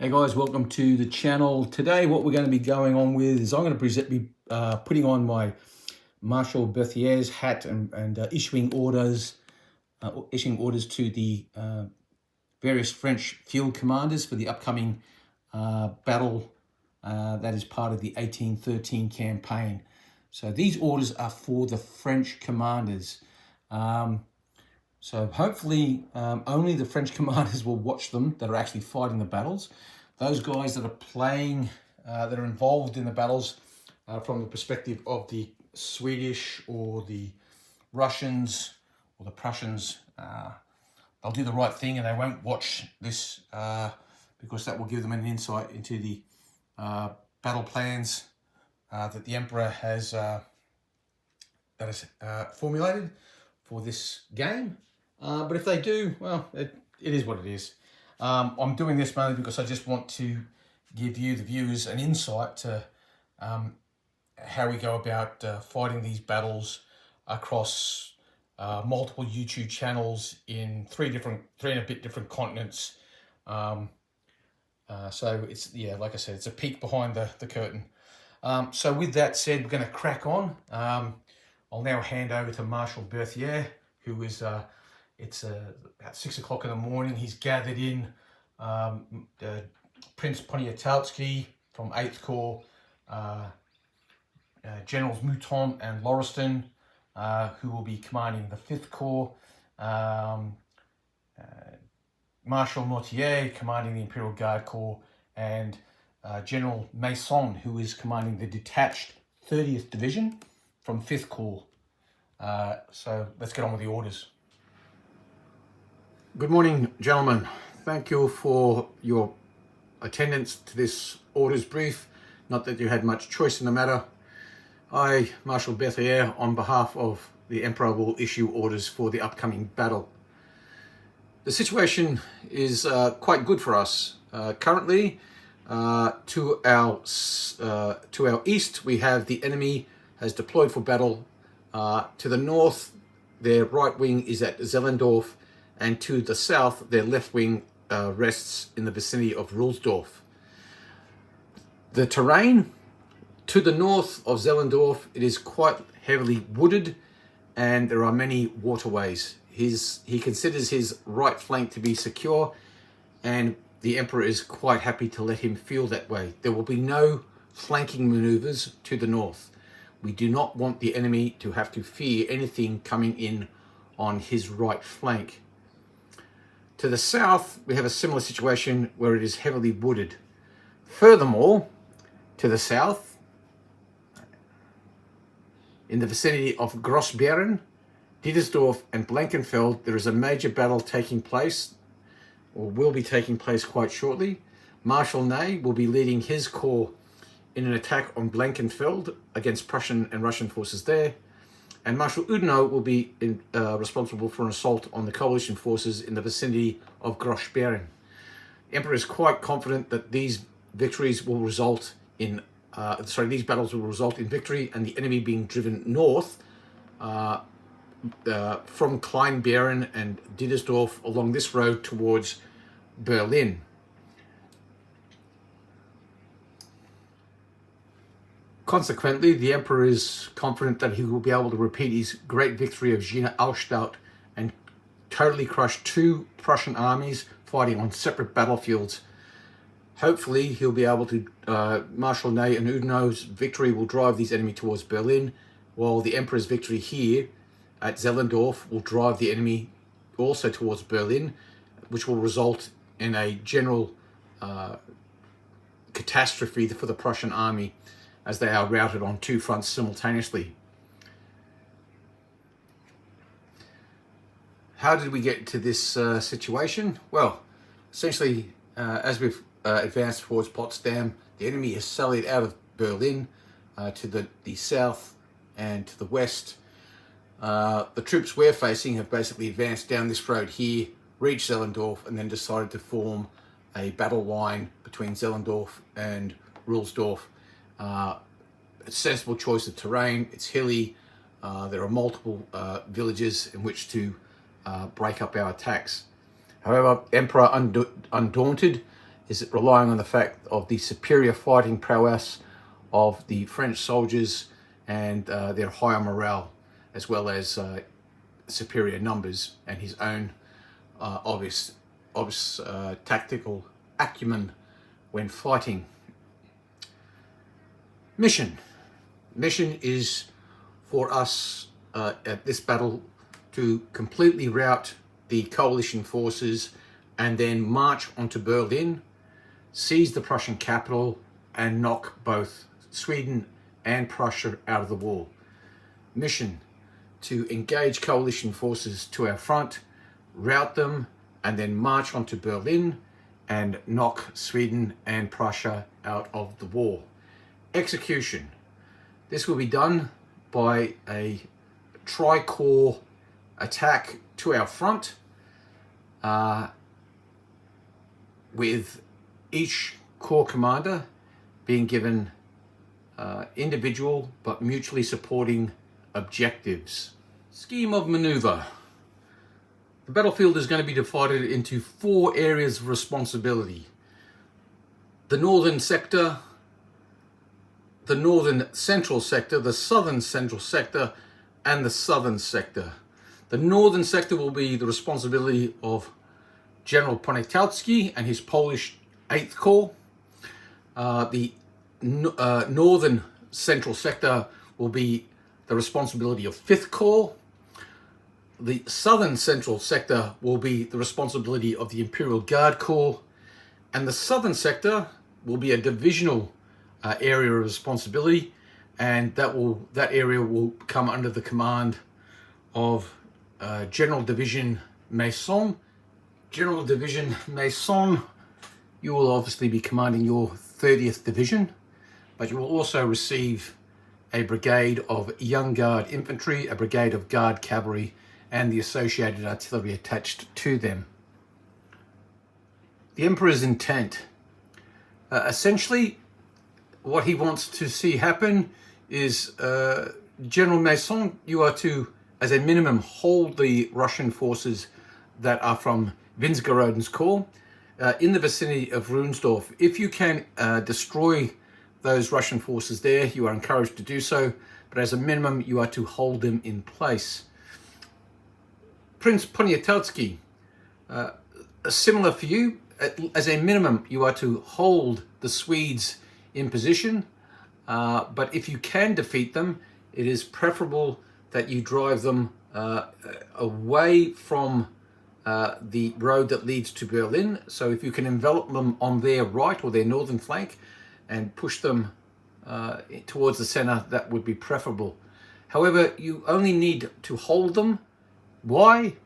Hey guys, welcome to the channel. Today what we're going to be going on with is I'm going to be putting on my Marshal Berthier's hat and issuing orders to the various French field commanders for the upcoming battle that is part of the 1813 campaign. So these orders are for the French commanders. So hopefully only the French commanders will watch them that are actually fighting the battles. Those guys that are playing, that are involved in the battles from the perspective of the Swedish or the Russians or the Prussians, they'll do the right thing and they won't watch this because that will give them an insight into the battle plans that the Emperor has formulated for this game. But if they do, well, it is what it is. I'm doing this mainly because I just want to give you, the viewers, an insight to how we go about fighting these battles across multiple YouTube channels in three and a bit different continents. So it's, yeah, like I said, it's a peek behind the curtain. So with that said, we're going to crack on. I'll now hand over to Marshal Berthier, who is it's about 6 o'clock in the morning. He's gathered in Prince Poniatowski from 8th Corps, Generals Mouton and Lauriston, who will be commanding the 5th Corps, Marshal Mortier commanding the Imperial Guard Corps, and General Mason, who is commanding the detached 30th Division from 5th Corps. So let's get on with the orders. Good morning, gentlemen. Thank you for your attendance to this orders brief. Not that you had much choice in the matter. I, Marshal Berthier, on behalf of the Emperor, will issue orders for the upcoming battle. The situation is quite good for us. Currently, to our east, we have the enemy has deployed for battle. To the north, their right wing is at Zehlendorf, and to the south, their left wing rests in the vicinity of Rulsdorf. The terrain to the north of Zehlendorf, it is quite heavily wooded, and there are many waterways. He considers his right flank to be secure, and the Emperor is quite happy to let him feel that way. There will be no flanking maneuvers to the north. We do not want the enemy to have to fear anything coming in on his right flank. To the south, we have a similar situation where it is heavily wooded. Furthermore, to the south, in the vicinity of Grossbeeren, Didersdorf and Blankenfeld, there is a major battle taking place, or will be taking place quite shortly. Marshal Ney will be leading his corps in an attack on Blankenfeld against Prussian and Russian forces there. And Marshal Oudinot will be responsible for an assault on the coalition forces in the vicinity of Grossbeeren. The Emperor is quite confident that these victories will result in, these battles will result in victory and the enemy being driven north from Kleinbeeren and Didersdorf along this road towards Berlin. Consequently, the Emperor is confident that he will be able to repeat his great victory of Jena Austadt and totally crush two Prussian armies fighting on separate battlefields. Hopefully, he'll be able to, Marshal Ney and Oudinot's victory will drive these enemy towards Berlin, while the Emperor's victory here at Zehlendorf will drive the enemy also towards Berlin, which will result in a general catastrophe for the Prussian army, as they are routed on two fronts simultaneously. How did we get to this situation? Well, essentially, as we've advanced towards Potsdam, the enemy has sallied out of Berlin to the south and to the west. The troops we're facing have basically advanced down this road here, reached Zehlendorf, and then decided to form a battle line between Zehlendorf and Rulsdorf. A sensible choice of terrain. It's hilly. There are multiple villages in which to break up our attacks. However, Emperor undaunted is relying on the fact of the superior fighting prowess of the French soldiers and their higher morale, as well as superior numbers and his own obvious tactical acumen when fighting. Mission is for us at this battle to completely rout the coalition forces and then march onto Berlin, seize the Prussian capital, and knock both Sweden and Prussia out of the war. Mission: to engage coalition forces to our front, rout them, and then march onto Berlin and knock Sweden and Prussia out of the war. Execution: this will be done by a tri-corps attack to our front, with each corps commander being given individual but mutually supporting objectives. Scheme of maneuver. The battlefield is going to be divided into 4 areas of responsibility: the northern sector, the northern central sector, the southern central sector, and the southern sector. The northern sector will be the responsibility of General Poniatowski and his Polish 8th Corps. The northern central sector will be the responsibility of 5th Corps. The southern central sector will be the responsibility of the Imperial Guard Corps, and the southern sector will be a divisional area of responsibility, and that area will come under the command of General Division Maison. General Division Maison, you will obviously be commanding your 30th Division, but you will also receive a brigade of Young Guard Infantry, a brigade of Guard Cavalry, and the associated artillery attached to them. The Emperor's intent. Essentially, what he wants to see happen is General Maison, you are to, as a minimum, hold the Russian forces that are from Windsgeroden's corps in the vicinity of Ruhnsdorf. If you can destroy those Russian forces there, you are encouraged to do so, but as a minimum, you are to hold them in place. Prince Poniatowski, similar for you. As a minimum, you are to hold the Swedes in position, but if you can defeat them, it is preferable that you drive them away from the road that leads to Berlin. So if you can envelop them on their right or their northern flank and push them towards the center, that would be preferable. However, you only need to hold them. Why?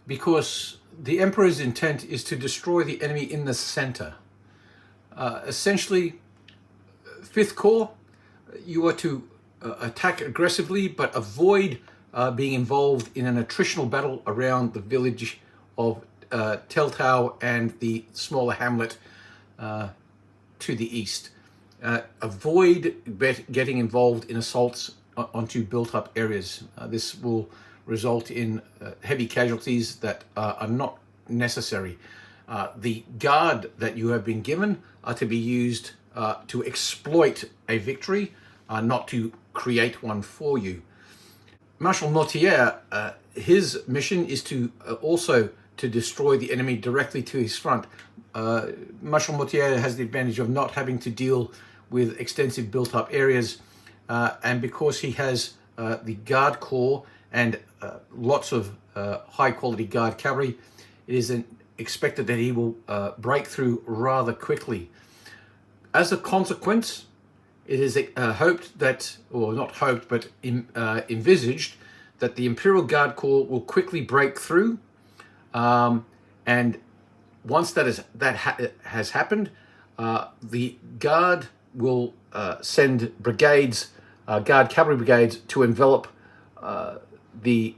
Because the Emperor's intent is to destroy the enemy in the center. Essentially, 5th Corps, you are to attack aggressively, but avoid being involved in an attritional battle around the village of Teltow and the smaller hamlet to the east. Avoid getting involved in assaults onto built-up areas. This will result in heavy casualties that are not necessary. The guard that you have been given are to be used to exploit a victory, not to create one for you. Marshal Mortier, his mission is to also to destroy the enemy directly to his front. Marshal Mortier has the advantage of not having to deal with extensive built-up areas, and because he has the Guard Corps and lots of high-quality Guard Cavalry, it is expected that he will break through rather quickly. As a consequence, it is hoped that, or not hoped, but envisaged that the Imperial Guard Corps will quickly break through, and once that has happened, the Guard will send brigades, Guard Cavalry brigades, to envelop the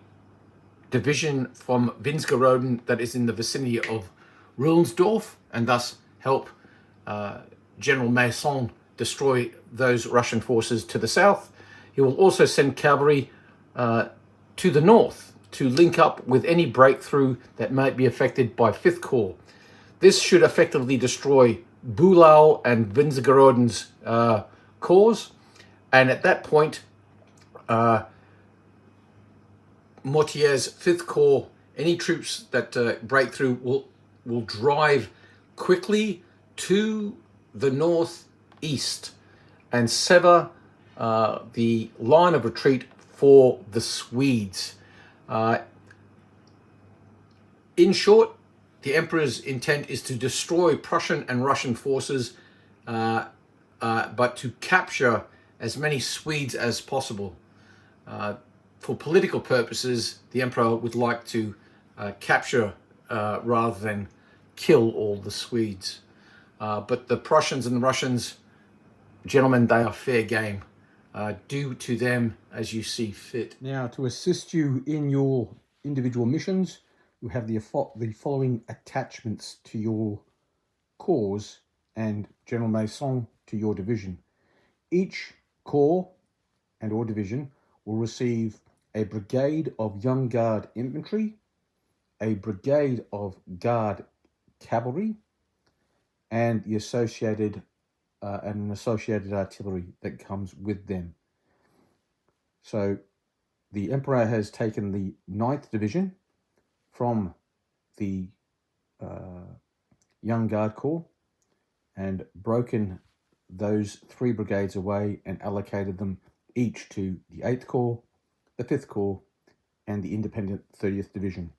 division from Windsgeroden that is in the vicinity of Ruhnsdorf, and thus help General Maison destroy those Russian forces to the south. He will also send cavalry to the north to link up with any breakthrough that might be affected by 5th Corps. This should effectively destroy Bulau and Winzergeroden's corps, and at that point, Mortier's 5th Corps, any troops that break through will drive quickly to the northeast and sever the line of retreat for the Swedes. In short, the Emperor's intent is to destroy Prussian and Russian forces, but to capture as many Swedes as possible. For political purposes, the Emperor would like to capture rather than kill all the Swedes. But the Prussians and the Russians, gentlemen, they are fair game. Do to them as you see fit. Now, to assist you in your individual missions, you have the following attachments to your corps and General Maison to your division. Each corps and or division will receive a brigade of Young Guard infantry, a brigade of Guard cavalry, and the associated artillery that comes with them. So the Emperor has taken the 9th Division from the Young Guard Corps and broken those 3 brigades away and allocated them each to the 8th Corps, the 5th Corps, and the independent 30th Division.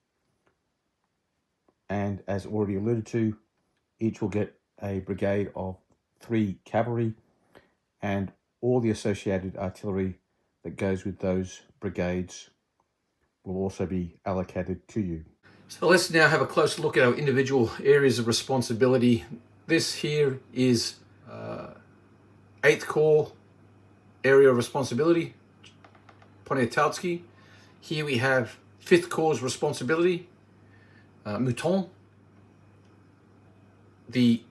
And as already alluded to, each will get a brigade of 3 cavalry and all the associated artillery that goes with those brigades will also be allocated to you. So let's now have a closer look at our individual areas of responsibility. This here is 8th Corps area of responsibility, Poniatowski. Here we have 5th Corps responsibility, Mouton. The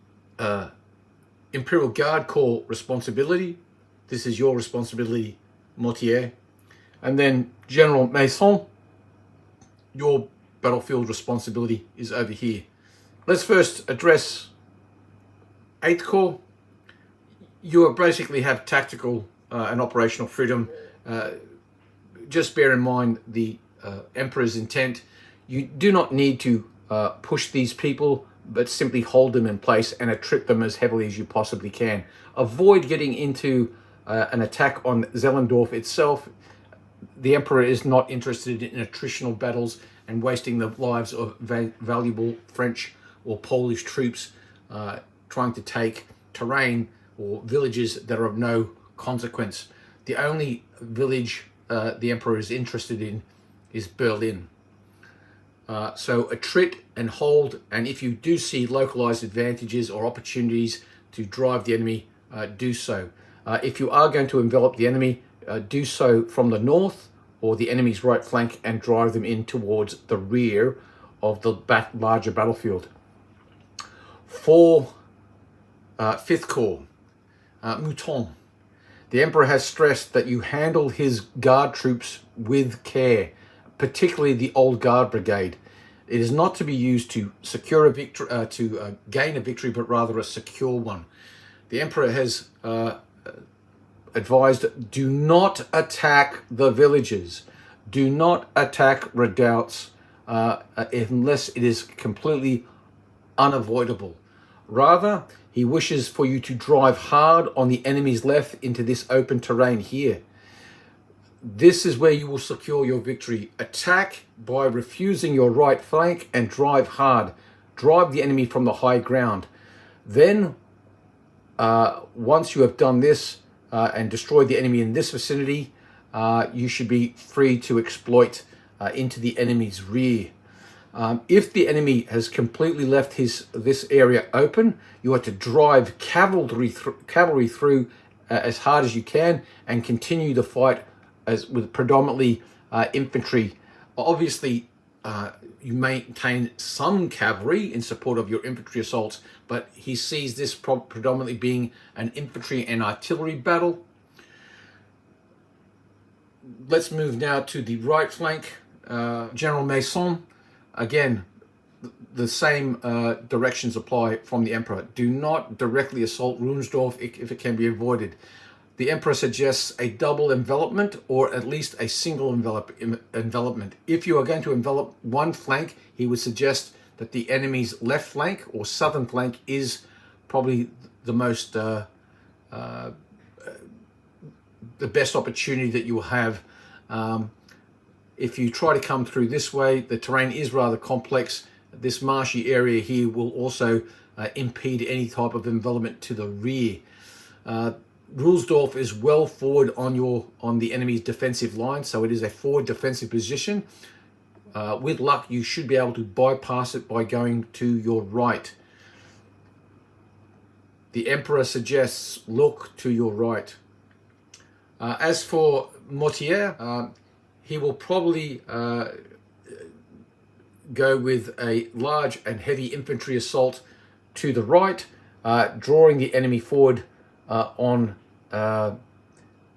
Imperial Guard Corps responsibility, this is your responsibility, Mortier. And then General Maison, your battlefield responsibility is over here. Let's first address 8th Corps. You basically have tactical and operational freedom. Just bear in mind the Emperor's intent. You do not need to push these people, but simply hold them in place and attrit them as heavily as you possibly can. Avoid getting into an attack on Zehlendorf itself. The Emperor is not interested in attritional battles and wasting the lives of valuable French or Polish troops trying to take terrain or villages that are of no consequence. The only village the Emperor is interested in is Berlin. So attrit and hold, and if you do see localized advantages or opportunities to drive the enemy, do so. If you are going to envelop the enemy, do so from the north or the enemy's right flank and drive them in towards the rear of the larger battlefield. For 5th Corps, Mouton, the Emperor has stressed that you handle his guard troops with care, particularly the Old Guard Brigade. It is not to be used to secure a victory, gain a victory, but rather a secure one. The Emperor has advised, do not attack the villages. Do not attack redoubts unless it is completely unavoidable. Rather, he wishes for you to drive hard on the enemy's left into this open terrain here. This is where you will secure your victory. Attack by refusing your right flank and drive hard. Drive the enemy from the high ground. Then, once you have done this and destroyed the enemy in this vicinity, you should be free to exploit into the enemy's rear. If the enemy has completely left this area open, you are to drive cavalry through as hard as you can and continue the fight with predominantly infantry. Obviously, you maintain some cavalry in support of your infantry assaults, but he sees this predominantly being an infantry and artillery battle. Let's move now to the right flank. General Maison. Again, the same directions apply from the Emperor. Do not directly assault Ruhnsdorf if it can be avoided. The Emperor suggests a double envelopment or at least a single envelopment. If you are going to envelop one flank, he would suggest that the enemy's left flank or southern flank is probably the most the best opportunity that you will have. If you try to come through this way, the terrain is rather complex. This marshy area here will also impede any type of envelopment to the rear. Ruhnsdorf is well forward on the enemy's defensive line, so it is a forward defensive position. With luck, you should be able to bypass it by going to your right. The Emperor suggests look to your right. As for Mortier, he will probably go with a large and heavy infantry assault to the right, drawing the enemy forward on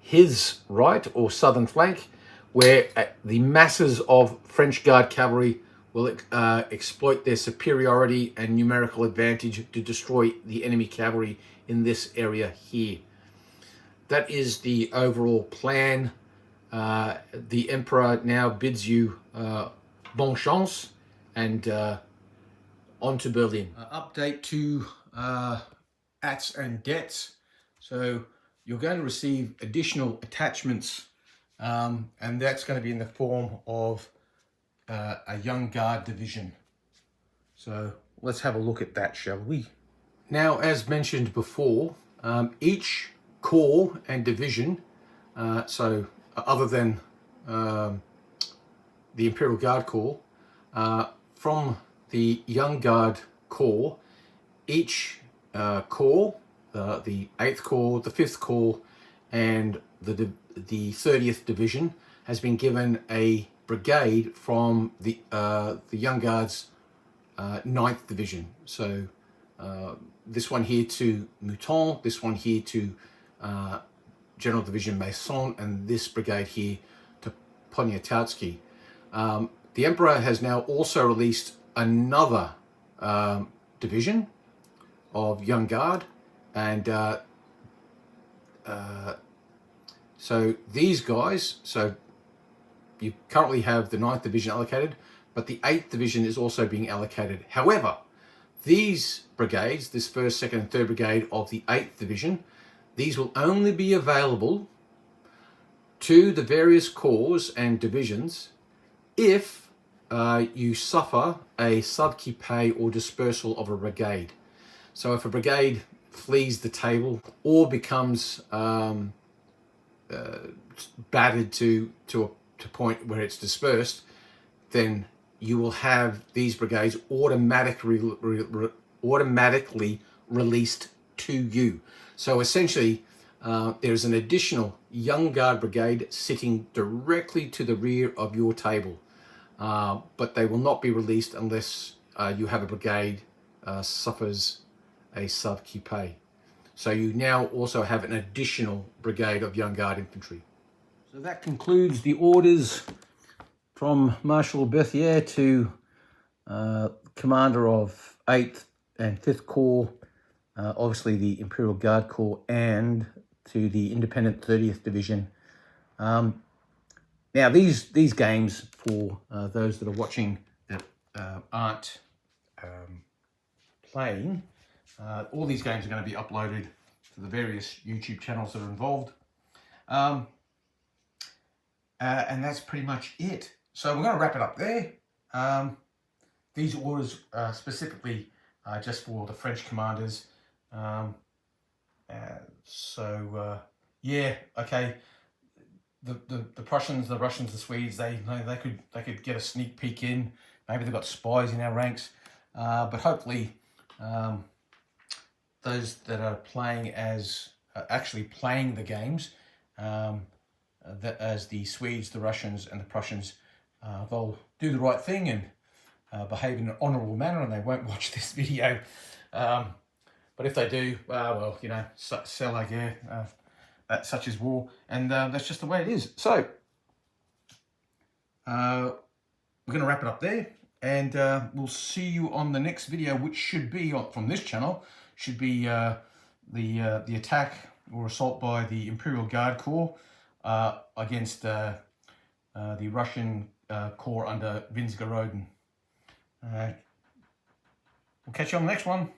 his right or southern flank, where the masses of French Guard cavalry will exploit their superiority and numerical advantage to destroy the enemy cavalry in this area here. That is the overall plan. The Emperor now bids you bonne chance and on to Berlin. Update to ATs and debts. So you're going to receive additional attachments, and that's going to be in the form of a Young Guard division. So let's have a look at that, shall we? Now, as mentioned before, each corps and division, so other than the Imperial Guard Corps, from the Young Guard Corps, each corps, the 8th Corps, the 5th Corps, and the 30th Division has been given a brigade from the Young Guard's 9th Division. So this one here to Mouton, this one here to General Division Maison, and this brigade here to Poniatowski. The Emperor has now also released another division of Young Guard, and so these guys, so you currently have the 9th Division allocated, but the 8th Division is also being allocated. However, these brigades, this 1st, 2nd and 3rd Brigade of the 8th Division, these will only be available to the various corps and divisions if you suffer a subquipe or dispersal of a brigade. So if a brigade flees the table or becomes battered to a point where it's dispersed, then you will have these brigades automatically released to you. So essentially, there's an additional Young Guard brigade sitting directly to the rear of your table, but they will not be released unless you have a brigade suffers a subquipe. So you now also have an additional brigade of Young Guard infantry. So that concludes the orders from Marshal Berthier to commander of 8th and 5th Corps, obviously the Imperial Guard Corps, and to the independent 30th Division. Now these games, for those that are watching that aren't playing, all these games are going to be uploaded to the various YouTube channels that are involved. And that's pretty much it. So we're going to wrap it up there. These orders specifically just for the French commanders. Yeah, okay. The Prussians, the Russians, the Swedes, they could get a sneak peek in. Maybe they've got spies in our ranks, but hopefully those that are playing as actually playing the games, that as the Swedes, the Russians, and the Prussians, they'll do the right thing and behave in an honourable manner, and they won't watch this video. But if they do, well, you know, c'est la guerre, such is war, and that's just the way it is. So we're going to wrap it up there. and we'll see you on the next video, which should be from this channel. Should be the attack or assault by the Imperial Guard Corps against the Russian corps under Winsgoroden. We'll catch you on the next one.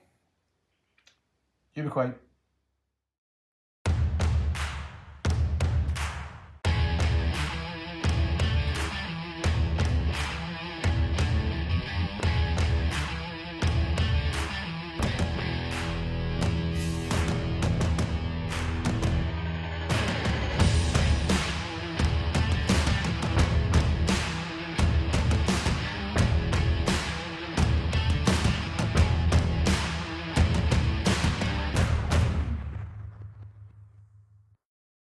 Ubiquate.